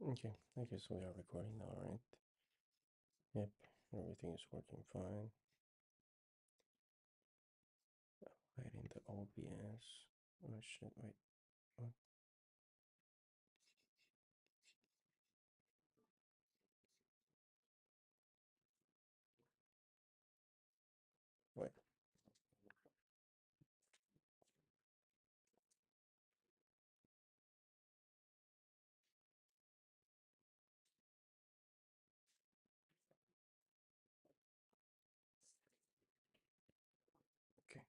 Okay, I guess we are recording now, right? Yep, everything is working fine. Waiting the OBS. Oh shit, wait. What? Wait. Okay.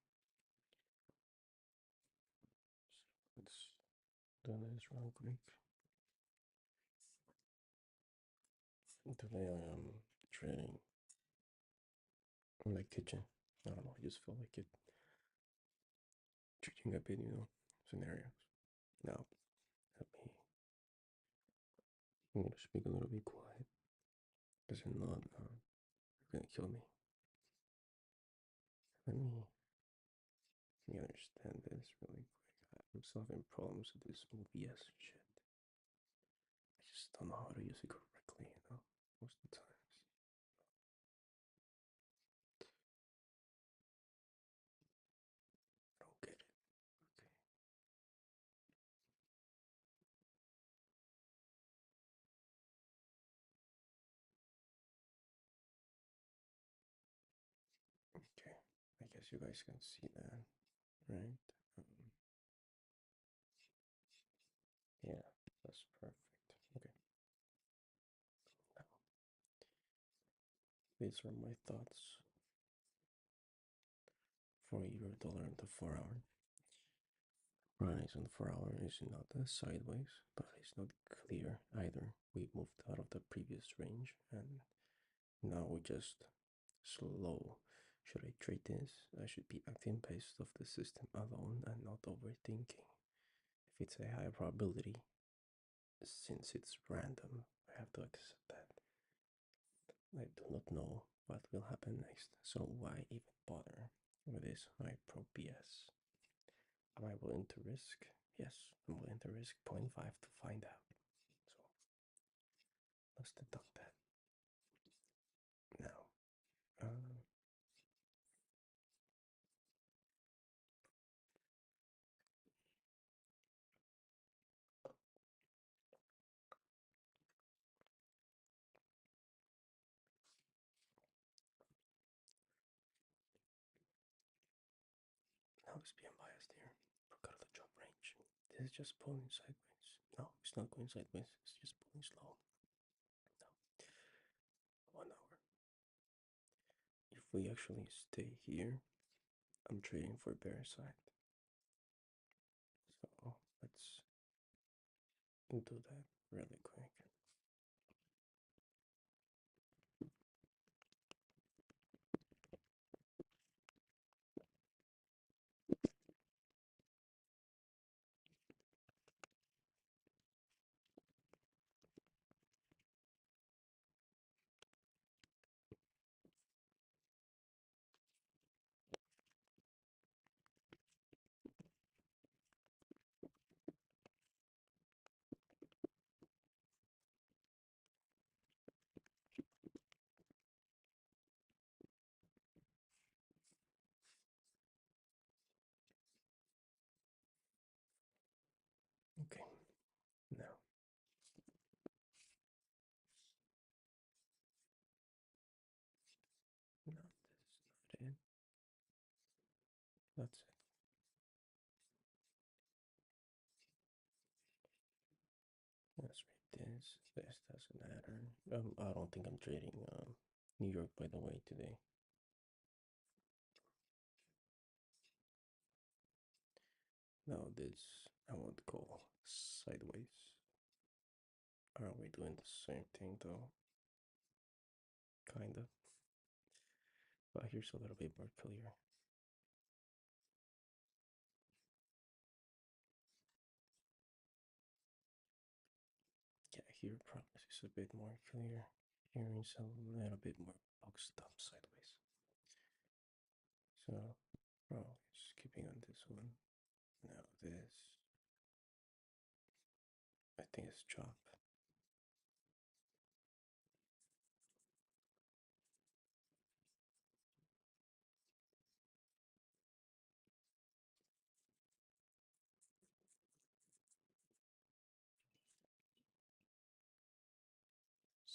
So let's do this real quick. Today I am trading in my kitchen. I don't know, I just feel like it. Treating a bit, scenarios. Now, let me. I'm gonna speak a little bit quiet because if not, you're gonna kill me. Let me understand this really quick. I'm still having problems with this OBS shit. I just don't know how to use it correctly, most of the times. I don't get it. Okay. Okay. I guess you guys can see that, right? Um, yeah, that's perfect. Okay. Now, these are my thoughts for Euro-dollar in the 4 hour. Rise on the 4 hour is not sideways, but it's not clear either. We moved out of the previous range and now we just slow. Should I trade this? I should be acting based off the system alone and not overthinking. If it's a high probability, since it's random, I have to accept that. I do not know what will happen next, so why even bother with this high pro BS? Am I willing to risk? Yes, I'm willing to risk 0.5 to find out. So let's deduct that. Now, now it's being biased here. Forgot the drop range. This is just pulling sideways. No, it's not going sideways. It's just pulling slow. No. 1 hour. If we actually stay here, I'm trading for bear side. So let's do that really quick. Okay, now. No, this is not it. That's it. Let's read this. This doesn't matter. I don't think I'm trading New York by the way today. Now this I won't call sideways. Are we doing the same thing though? Kinda. But here's a little bit more clear. Yeah, here probably is a bit more clear. Here is a little bit more boxed up sideways. So, skipping on this one. Now this, I think it's chop.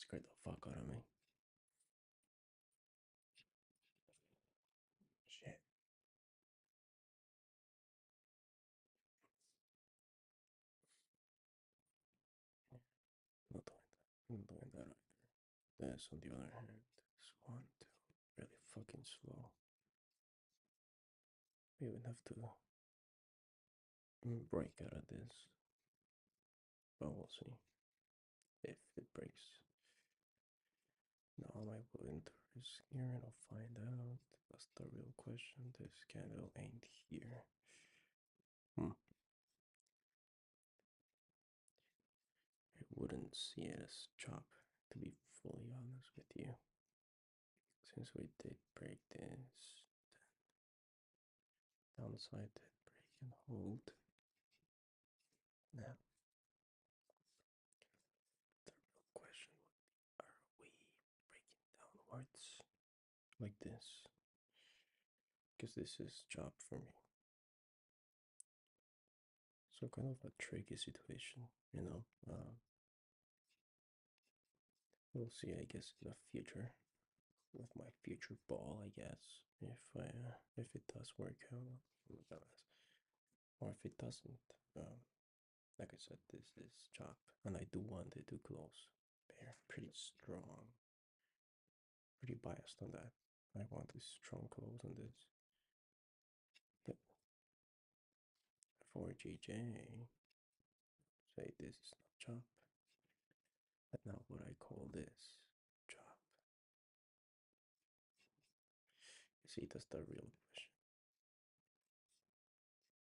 scared the fuck out of me. Shit. Not doing that. Not doing that either. This, on the other hand, is one, two, really fucking slow. We even have to break out of this. But we'll see if it breaks. Now my winter is here and I'll find out. That's the real question. This candle ain't here. I wouldn't see it as chop, to be fully honest with you. Since we did break this, downside did break and hold. Now, the real question would be, are we breaking downwards like this? Because this is chop for me. So kind of a tricky situation, you know. We'll see, I guess, in the future with my future ball, I guess, if it does work out, or if it doesn't. Like I said, this is chop, and I do want it to close. They're pretty strong, pretty biased on that. I want a strong close on this. But for GJ, say this is not chop. But now what I call this chop. You see, that's the real question.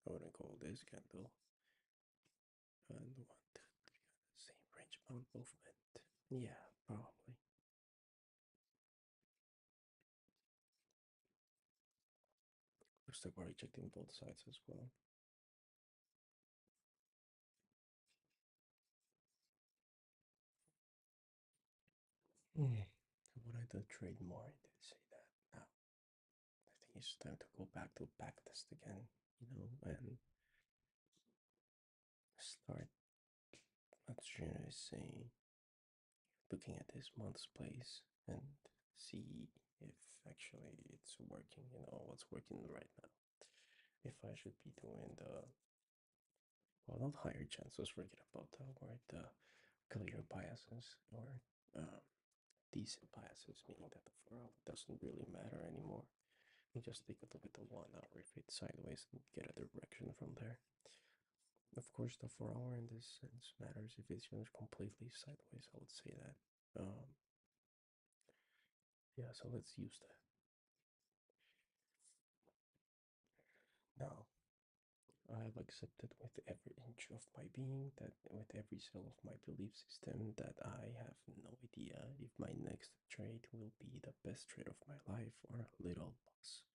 I wouldn't call this candle. And 1, 2, 3, same range bound movement. Yeah, probably. Looks like we're rejecting both sides as well. Would I do trade more? I did say that. Now, I think it's time to go back to backtest again, and start, let's say, looking at this month's place and see if actually it's working, what's working right now. If I should be doing well, not higher chances, forget about the word, clear biases or decent biases, meaning that the 4 hour doesn't really matter anymore. You just take a look at the 1 hour if it's sideways and get a direction from there. Of course, the 4 hour in this sense matters if it's just completely sideways. I would say that. Yeah, so let's use that. Now, I have accepted with every inch of my being, that with every cell of my belief system, that I have no idea if my next trade will be the best trade of my life or a little loss.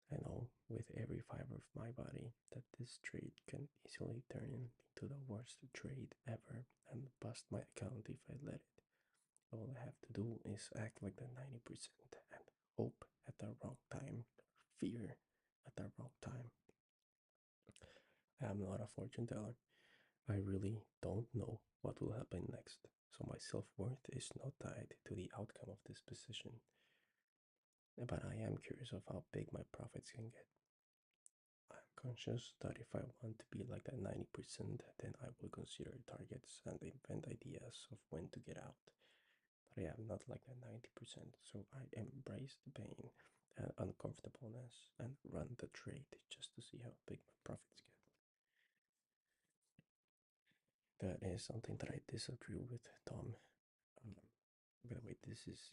I know with every fiber of my body that this trade can easily turn into the worst trade ever and bust my account if I let it. All I have to do is act like the 90% and hope at the wrong time, fear at the wrong time. I am not a fortune teller. I really don't know what will happen next, so my self-worth is not tied to the outcome of this position. But I am curious of how big my profits can get. I'm conscious that if I want to be like that 90%, then I will consider targets and invent ideas of when to get out. But I am not like that 90%, so I embrace the pain and uncomfortableness and run the trade just to see how big my profits get. That is something that I disagree with Tom. By the way, this is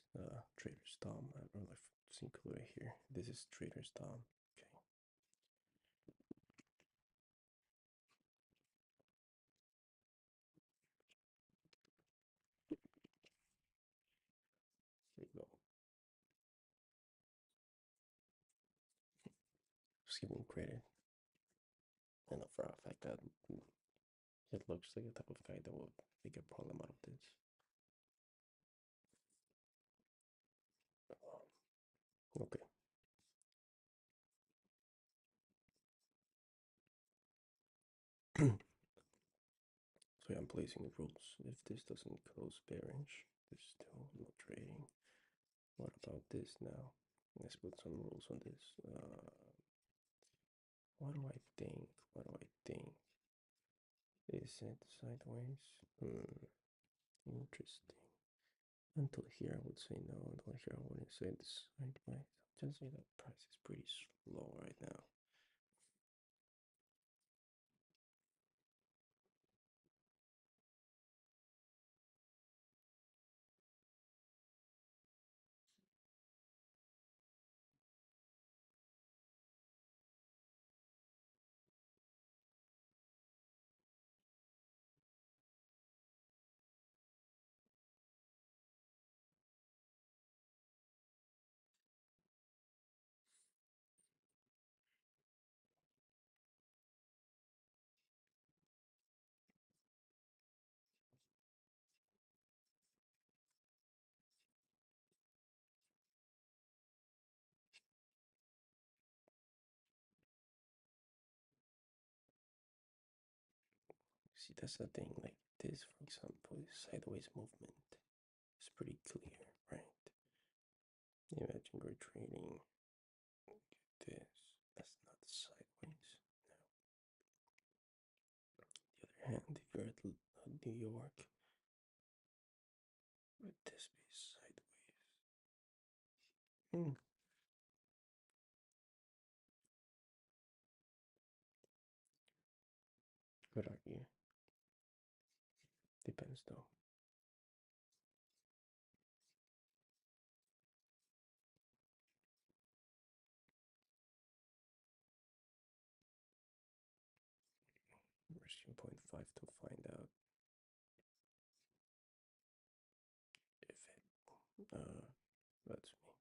Trader's Tom. I don't know if it's included here. This is Trader's Tom. Okay. There you go. Just give him credit. I know for a fact that it looks like the type of guy that would make a problem out of this. Okay. way I'm placing the rules. If this doesn't close bearish, there's still no trading. What about this now? Let's put some rules on this. What do I think? What do I think? Is it sideways? Interesting. Until here, I would say no. Until here, I wouldn't say it's sideways. I'll just say that price is pretty slow right now. See, that's the thing. Like this, for example, is sideways movement. It's pretty clear, right? Imagine we're trading this. That's not sideways. Now, on the other hand, if you're at New York, would this be sideways? Could argue. Depends though. Version 0.5 to find out if it that's me.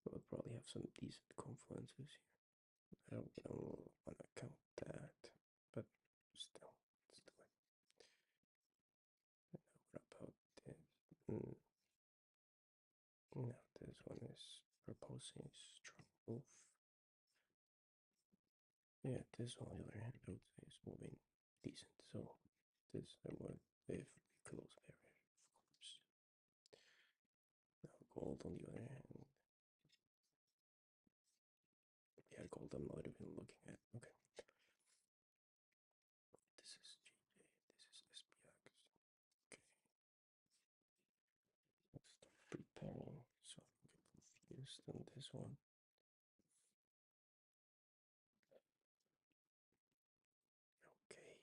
We'll probably have some decent confluences here. I don't want to count that, but still, let's do it. What about this? No, this one is proposing a strong move. Yeah, this on the other hand, I would say is moving decent. So this I would if we close bearish, of course. Now gold on the other hand. Yeah, gold I'm not even looking at. Okay. This is GJ, this is SPX. Okay. Let's start preparing so I don't get confused on this one. Okay.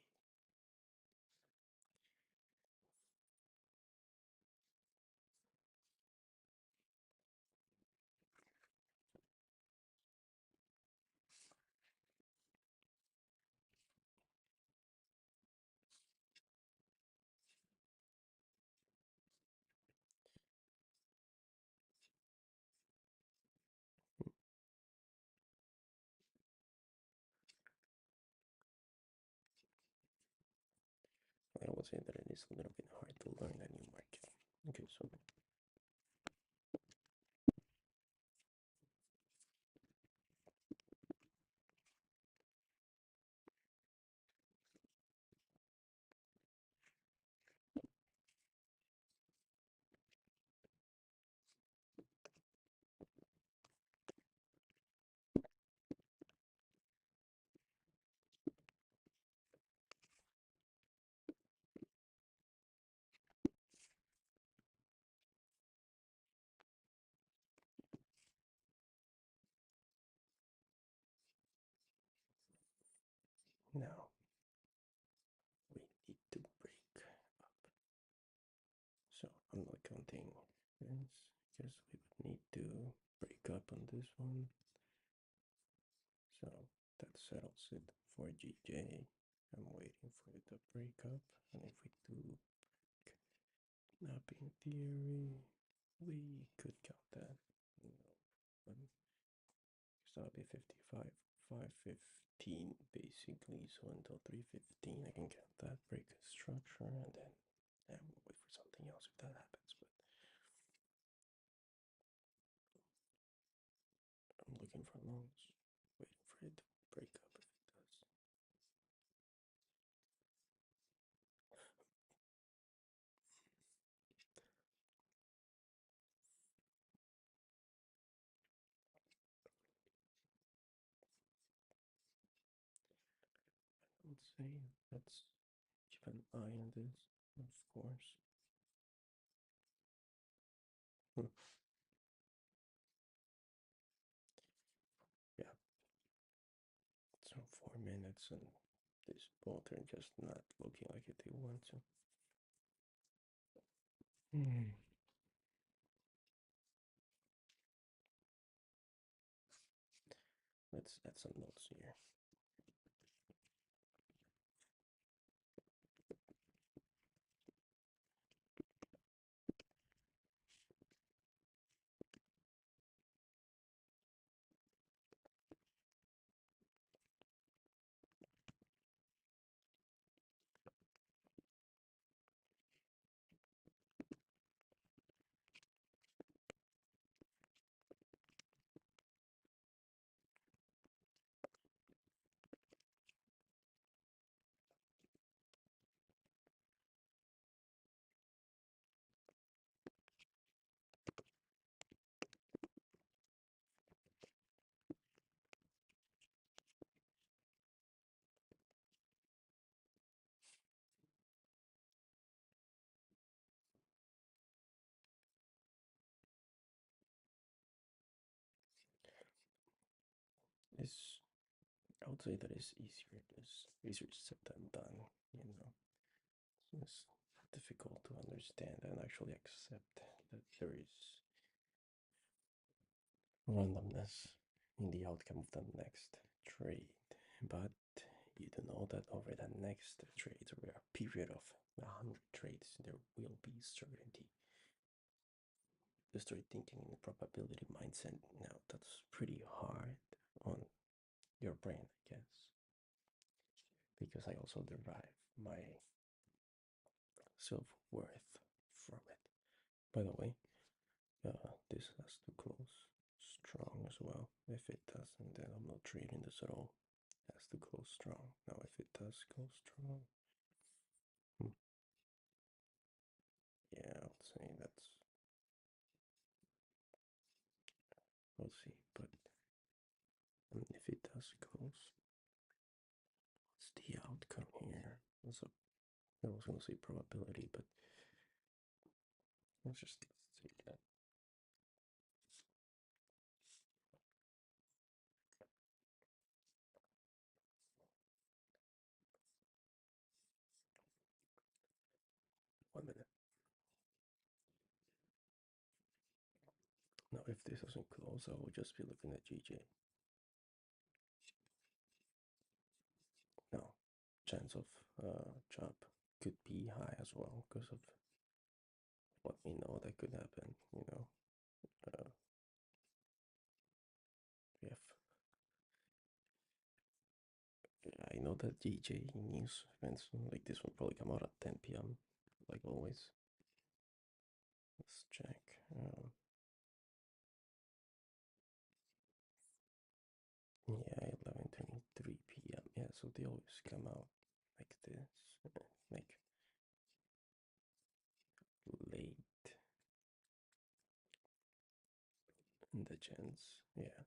I would say that it is a little bit hard to learn a new market. Okay, so now we need to break up. So I'm not counting this because we would need to break up on this one. So that settles it for GJ. I'm waiting for it to break up, and if we do break up in theory, we could count that. No, because that'll be 55, 515 basically. So until 315, I can count that, break the structure, and then we'll wait for something else if that happens. But I'm looking for longs, waiting for it to break up if it does. see. Let's keep an eye on this, of course. Hmm. Yeah, so 4 minutes and this both are just not looking like it they want to. Hmm. Let's add some notes here. It's, I would say that it's easier. It's easier said than done, you know. It's difficult to understand and actually accept that there is randomness in the outcome of the next trade. But you do know that over the next trades or a period of 100 trades, there will be certainty. You start thinking in the probability mindset. Now that's pretty hard on your brain, I guess, because I also derive my self worth from it. By the way, this has to close strong as well. If it doesn't, then I'm not trading this at all. It has to close strong. Now, if it does close strong, hmm, yeah, I would say that's. We'll see. But if it does close, what's the outcome here? I was gonna say probability, but let's just say that. One minute. Now, if this doesn't close, I will just be looking at GJ. No, chance of jump could be high as well because of what we know that could happen. Uh, we have. I know that GJ news events like this will probably come out at 10 p.m. like always. Let's check. Yeah, 11:23 p.m. Yeah, so they always come out like this, like late. And the chance, yeah,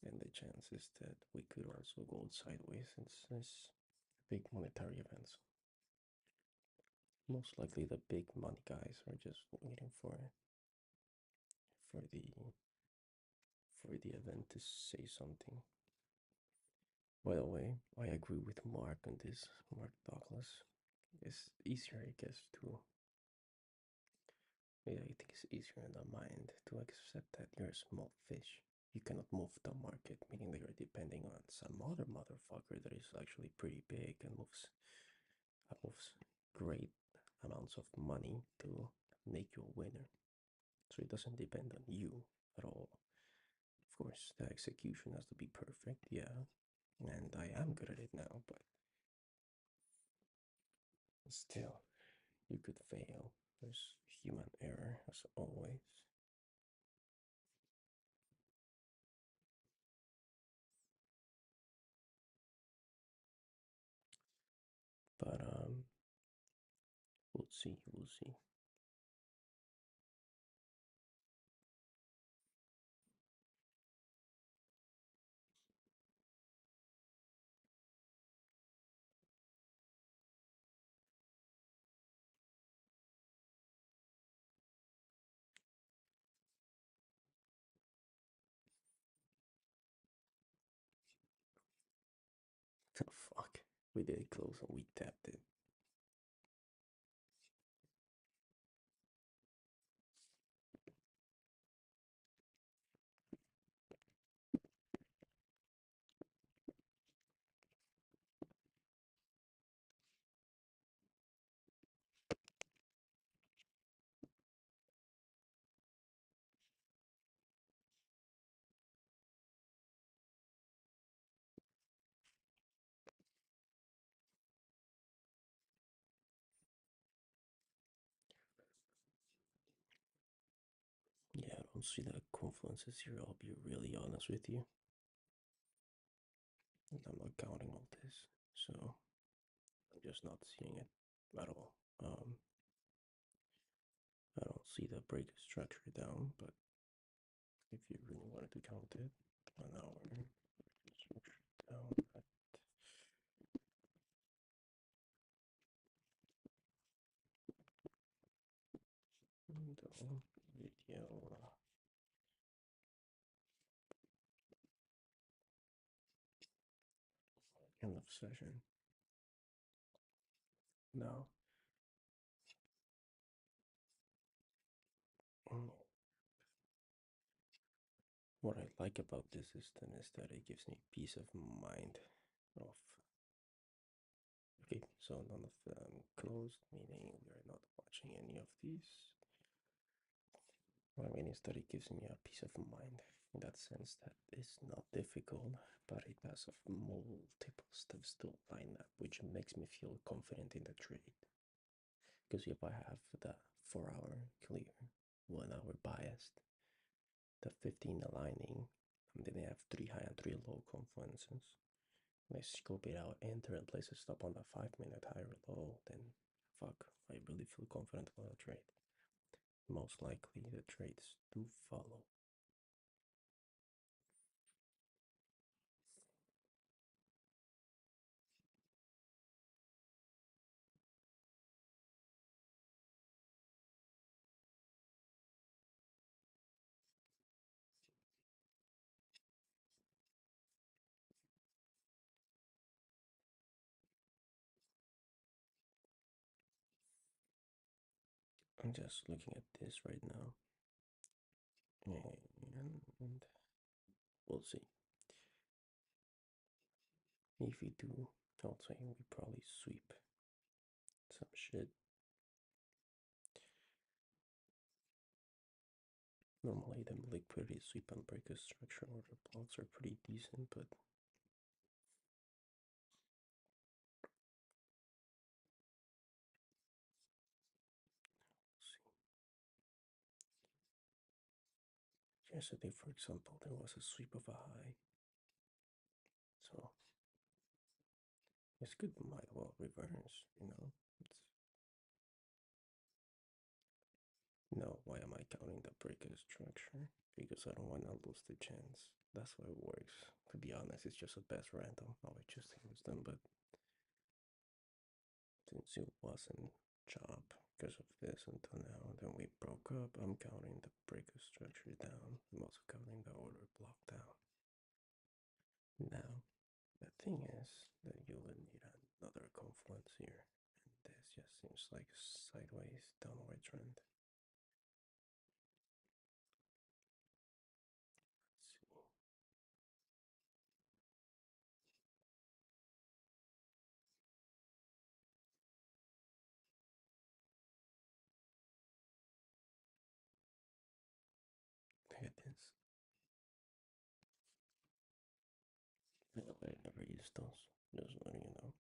and the chances that we could also go sideways since this big monetary events. Most likely, the big money guys are just waiting for the for the event to say something. By the way, I agree with Mark on this. Mark Douglas. It's easier, I guess, to. Yeah, I think it's easier in the mind to accept that you're a small fish. You cannot move the market, meaning that you're depending on some other motherfucker that is actually pretty big and moves great amounts of money to make you a winner. So it doesn't depend on you at all. Of course, the execution has to be perfect, yeah, and I am good at it now, but still, you could fail. There's human error as always. But we'll see, we'll see. Fuck. We did it close and we tapped it. Yeah, I don't see the confluences here, I'll be really honest with you. And I'm not counting all this, so I'm just not seeing it at all. I don't see the break structure down, but if you really wanted to count it, 1 hour structure down at window video end of session. Now, what I like about this system is that it gives me peace of mind of okay, so none of them closed, meaning we are not watching any of these. What I mean is that it gives me a peace of mind in that sense that it's not difficult, but it has of multiple steps to line up, which makes me feel confident in the trade. Because if I have the 4 hour clear, 1 hour biased, the 15 aligning, and then I have 3 high and 3 low confluences, and I scope it out, enter and place a stop on the 5 minute high or low, then fuck, I really feel confident about the trade. Most likely the trades do follow. I'm just looking at this right now, and we'll see. If we do, I'll say we probably sweep some shit. Normally, the liquidity sweep and breaker structure order blocks are pretty decent, but yesterday, for example, there was a sweep of a high, so this could might well reverse, you know. No, why am I counting the breaker structure? Because I don't want to lose the chance. That's why it works. To be honest, it's just a best random. I would just use them, but since it wasn't chop because of this until now, then we broke up. I'm counting the breaker structure down. I'm also counting the order block down. Now, the thing is that you will need another confluence here, and this just seems like a sideways downward trend. Let's see. Look at this. I never use those. Just letting you know.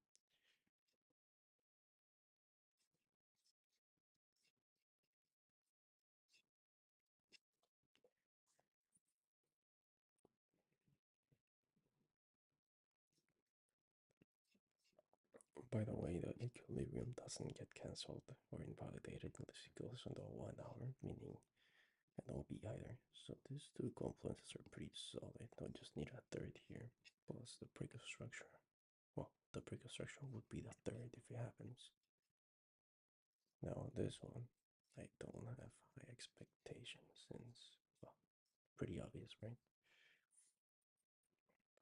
By the way, the equilibrium doesn't get cancelled or invalidated unless it goes under 1 hour, meaning an OB either. So these two confluences are pretty solid. I just need a third here, plus the break of structure. Well, the break of structure would be the third if it happens. Now on this one, I don't have high expectations since, well, pretty obvious, right?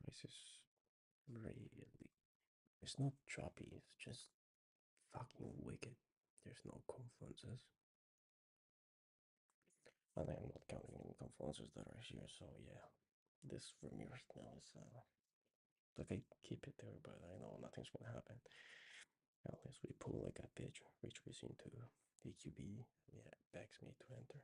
Price is really It's not choppy, it's just fucking wicked. There's no confluences. And I'm not counting any confluences that are here, so yeah. This Vermeer now is like I keep it there, but I know nothing's gonna happen. Unless we pull like a pitch, retreats into EQB, yeah, begs me to enter.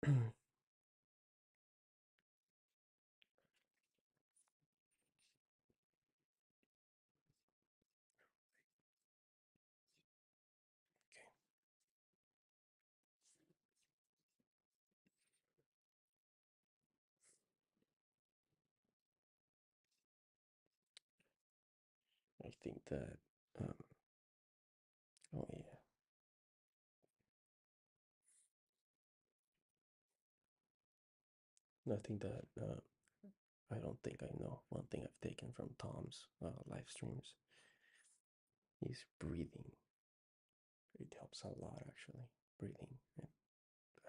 Okay. I think that, um, oh yeah, I think that I don't think I know. One thing I've taken from Tom's live streams is breathing. It helps a lot actually. Breathing.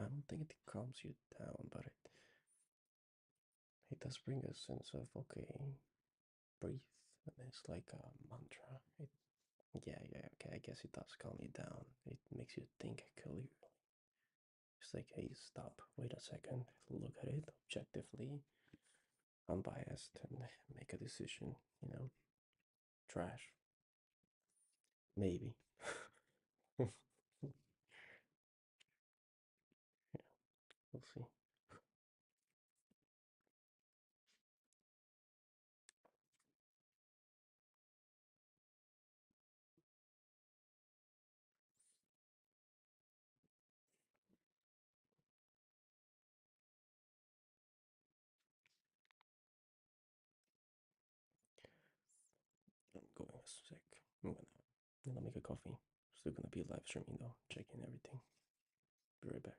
I don't think it calms you down, but it does bring a sense of okay, breathe. And it's like a mantra. Yeah, yeah, okay. I guess it does calm you down. It makes you think clearly. It's like, hey, stop. Wait a second. Look at it objectively, unbiased, and make a decision. Trash. Maybe. Yeah, we'll see. I'm going a sec. I'm gonna make a coffee. Still gonna be live streaming though, checking everything. Be right back.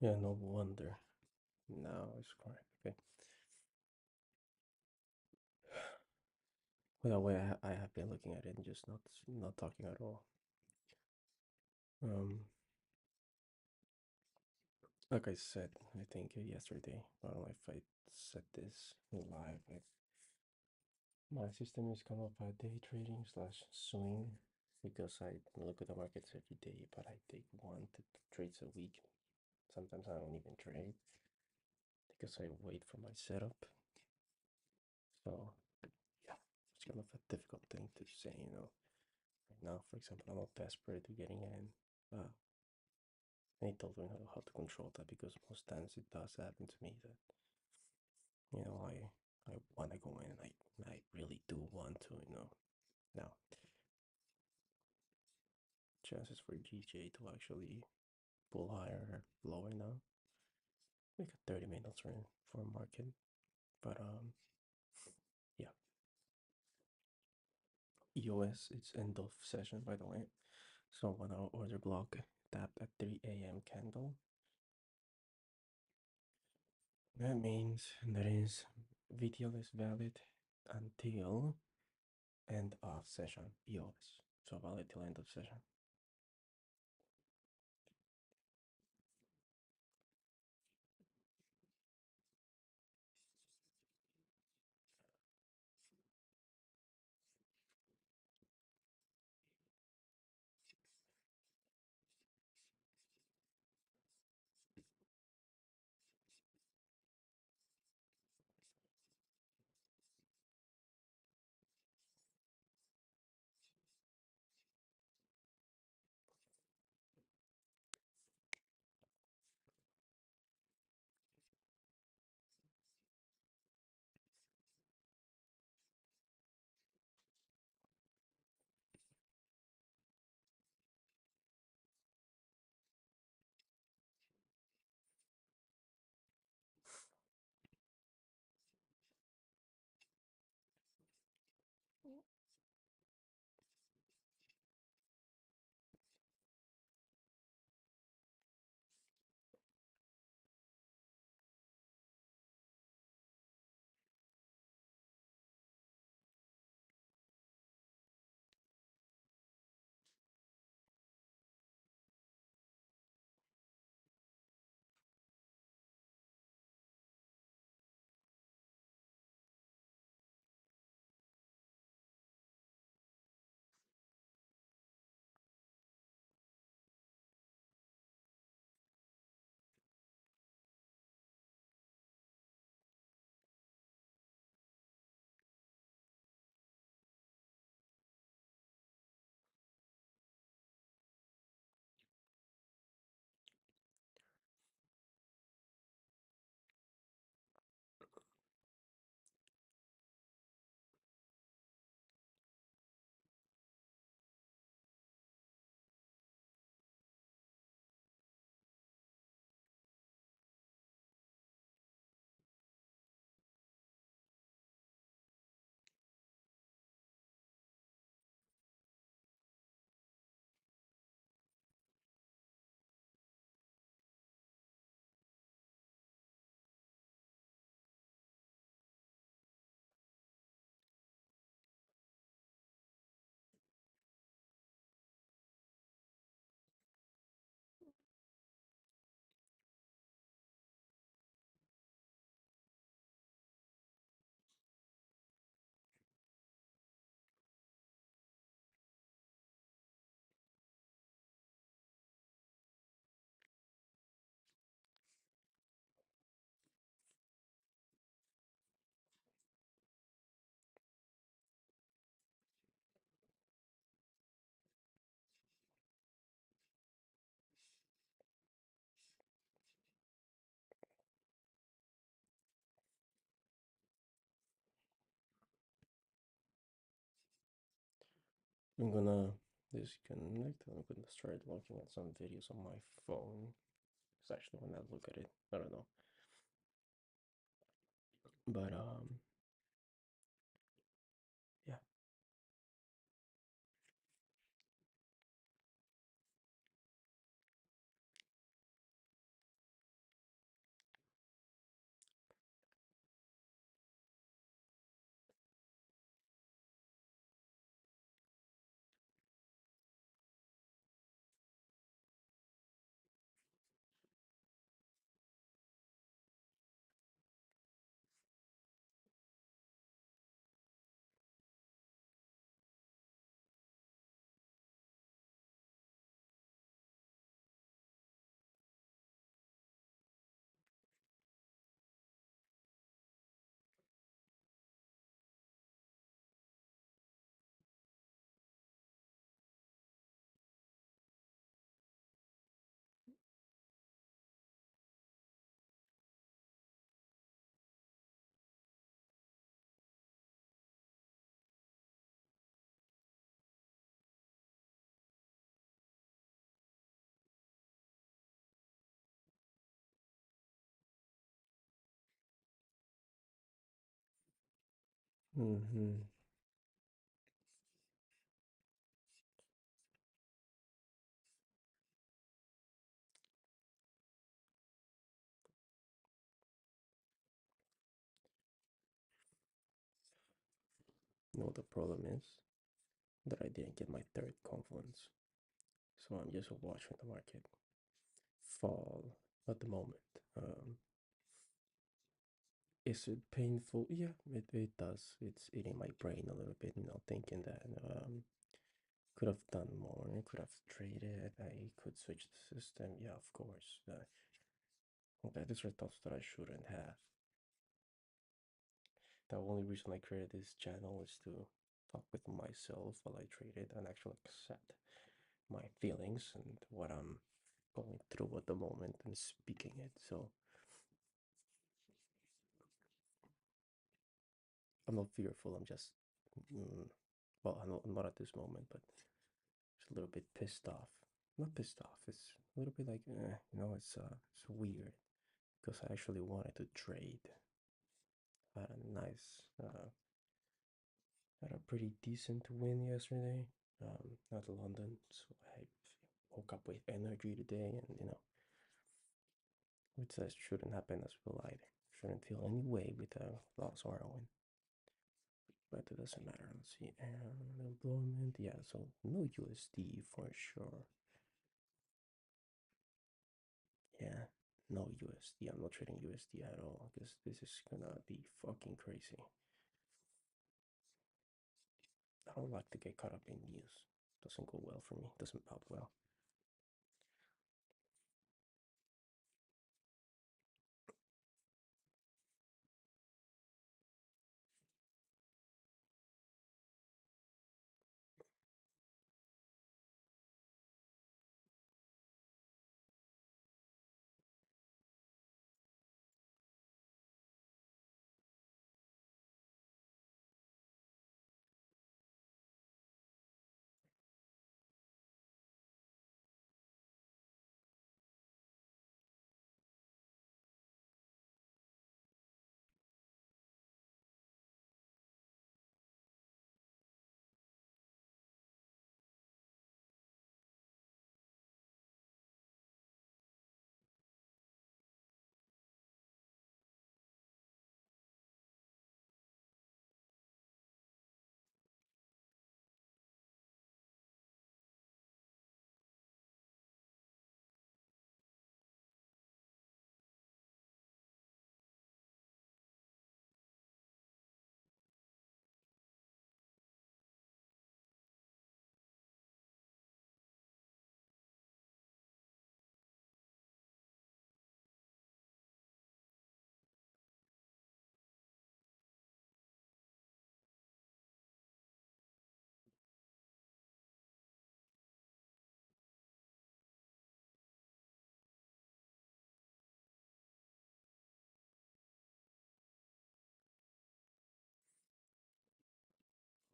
Yeah, no wonder. Now it's correct. Okay. Well, the way I have been looking at it and just not talking at all. Um, like I said, I think yesterday. I don't know if I said this live. My system is kind of a day trading slash swing because I look at the markets every day, but I take 1 to 2 trades a week. Sometimes I don't even trade because I wait for my setup. So yeah, it's kind of a difficult thing to say, Right now, for example, I'm not desperate to getting in. I need to learn how to control that because most times it does happen to me that I want to go in and I really do want to. Now chances for GJ to actually pull higher or lower now. Like a 30 minutes run for a market, but yeah. EOS, it's end of session by the way. So 1 hour order block tapped at 3 a.m. candle. That means that is VTL is valid until end of session. EOS. So valid till end of session. I'm gonna disconnect. I'm gonna start looking at some videos on my phone. It's actually when I look at it, I don't know. But yeah. Mm-hmm. No, the problem is that I didn't get my third confluence. So I'm just watching the market fall at the moment. Um, is it painful? Yeah, it does. It's eating my brain a little bit, thinking that could have done more, I could have traded, I could switch the system. Yeah, of course. These are thoughts that I shouldn't have. The only reason I created this channel is to talk with myself while I traded and actually accept my feelings and what I'm going through at the moment and speaking it. So I'm not fearful. I'm just, mm, well, I'm not at this moment, but just a little bit pissed off. Not pissed off. It's a little bit like, it's weird because I actually wanted to trade. I had a nice, had a pretty decent win yesterday. At London, so I woke up with energy today, and which shouldn't happen as well either. Shouldn't feel any way with a loss or a win. But it doesn't matter. Let's see. And employment, yeah. So no USD for sure. Yeah, no USD. I'm not trading USD at all because this is gonna be fucking crazy. I don't like to get caught up in news. Doesn't go well for me. Doesn't pop well.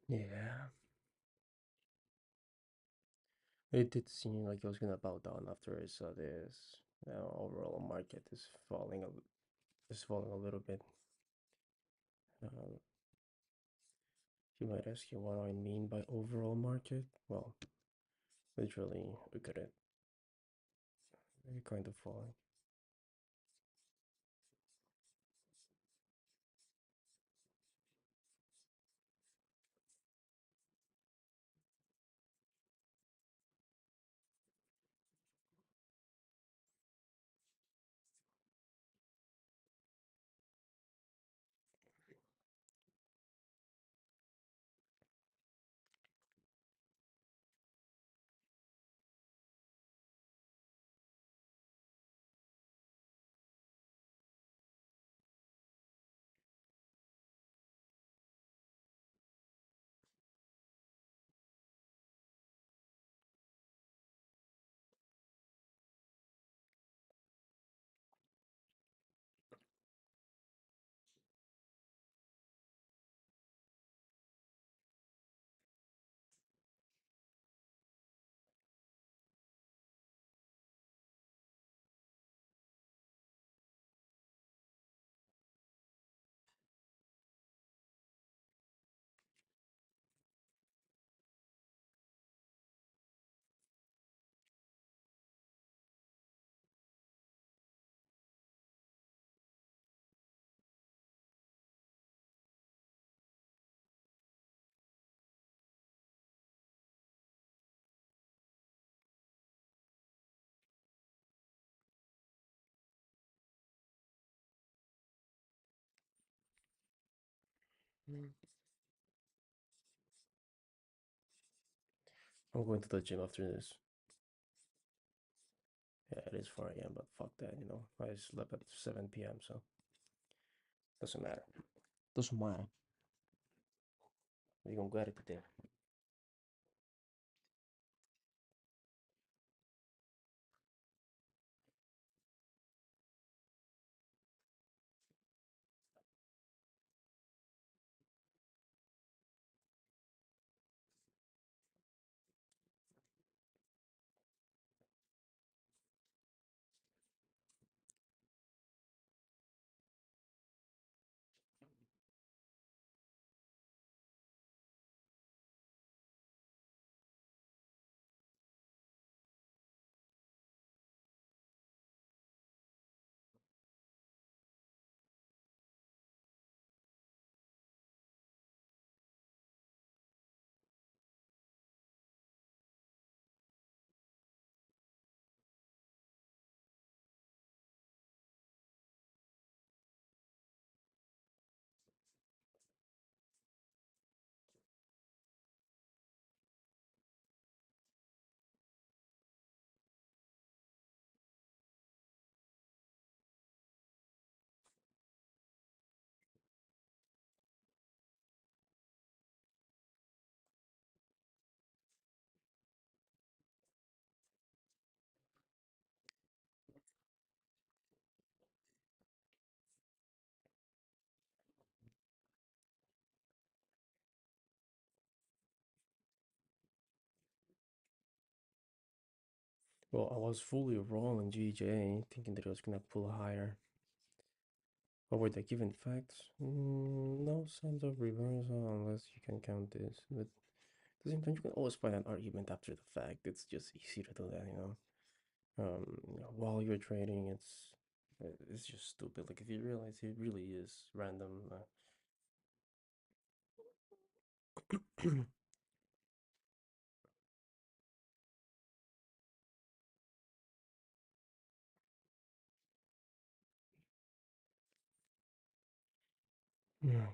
Yeah, it did seem like it was gonna bow down after I saw this. Overall market is falling a little bit. Um, you might ask you what I mean by overall market. Well, literally, look at it. It's kind of falling. I'm going to the gym after this. Yeah, it is 4 a.m., but fuck that, you know. I slept at 7 p.m., so doesn't matter. Doesn't matter. We're gonna get it today. Well, I was fully wrong in GJ, thinking that it was gonna pull higher. What were the given facts? No signs of reversal unless you can count this. But at the same time, you can always find an argument after the fact. It's just easy to do that, you know. While you're trading, it's just stupid. Like if you realize it really is random. Yeah.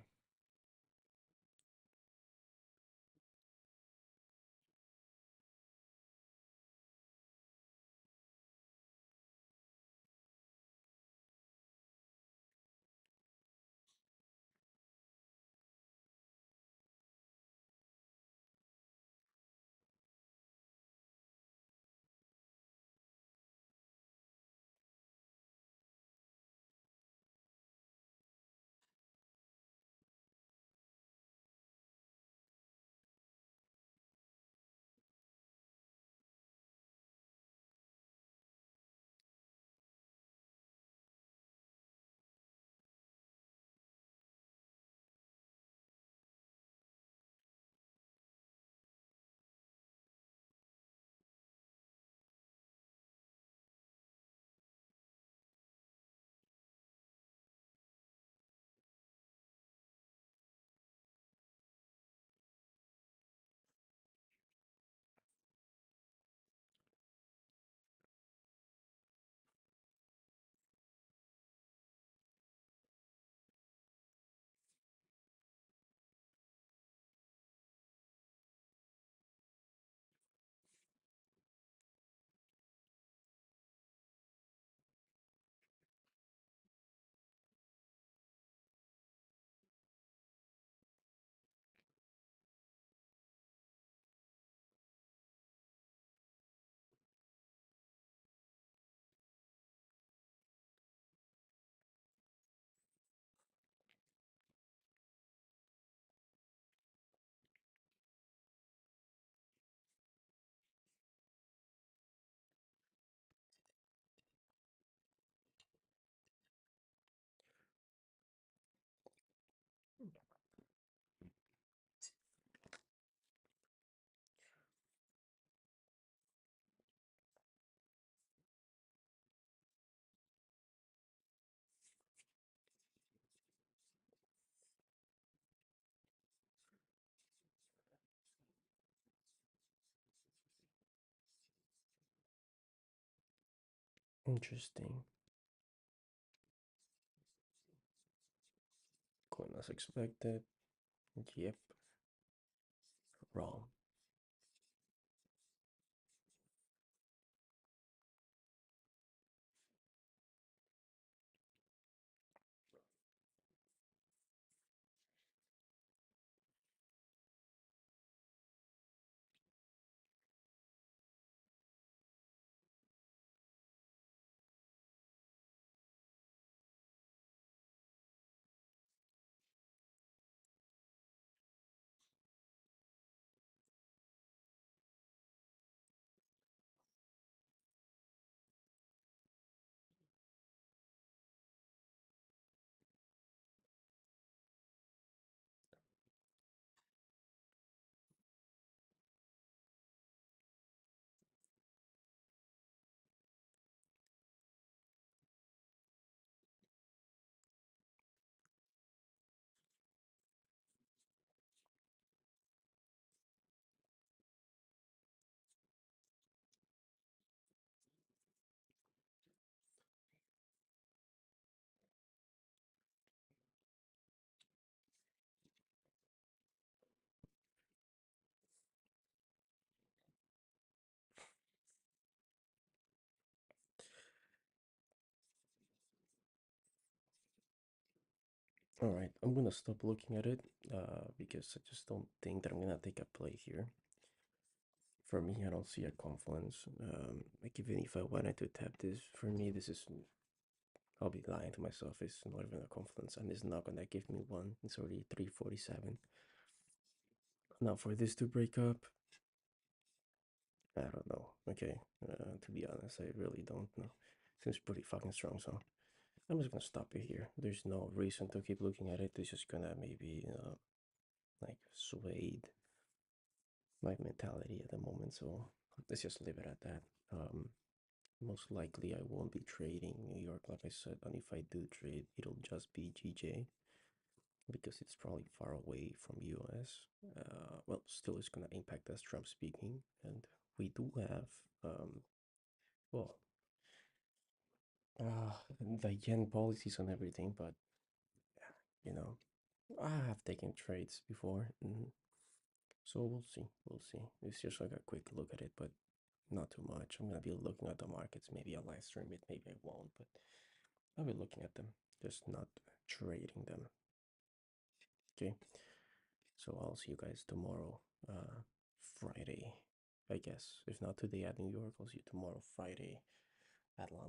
Interesting. Going as expected. Yep, wrong. All right, I'm gonna stop looking at it because I just don't think that I'm gonna take a play here. For me, I don't see a confluence. Like even if I wanted to tap this, for me, this is, I'll be lying to myself. It's not even a confluence, and it's not gonna give me one. It's already 347. Now for this to break up, I don't know. Okay, to be honest, I really don't know. Seems pretty fucking strong, so I'm just gonna stop it here. There's no reason to keep looking at it. It's just gonna maybe like swayed my mentality at the moment. So let's just leave it at that. Most likely I won't be trading New York, like I said, and if I do trade, it'll just be GJ because it's probably far away from US. Well, still, it's gonna impact us Trump speaking, and we do have well, the yen policies and everything, but you know, I have taken trades before, so we'll see. We'll see. It's just like a quick look at it, but not too much. I'm gonna be looking at the markets. Maybe I'll live stream it. Maybe I won't, but I'll be looking at them, just not trading them. Okay. So I'll see you guys tomorrow, Friday, I guess. If not today at New York, I'll see you tomorrow, Friday at London.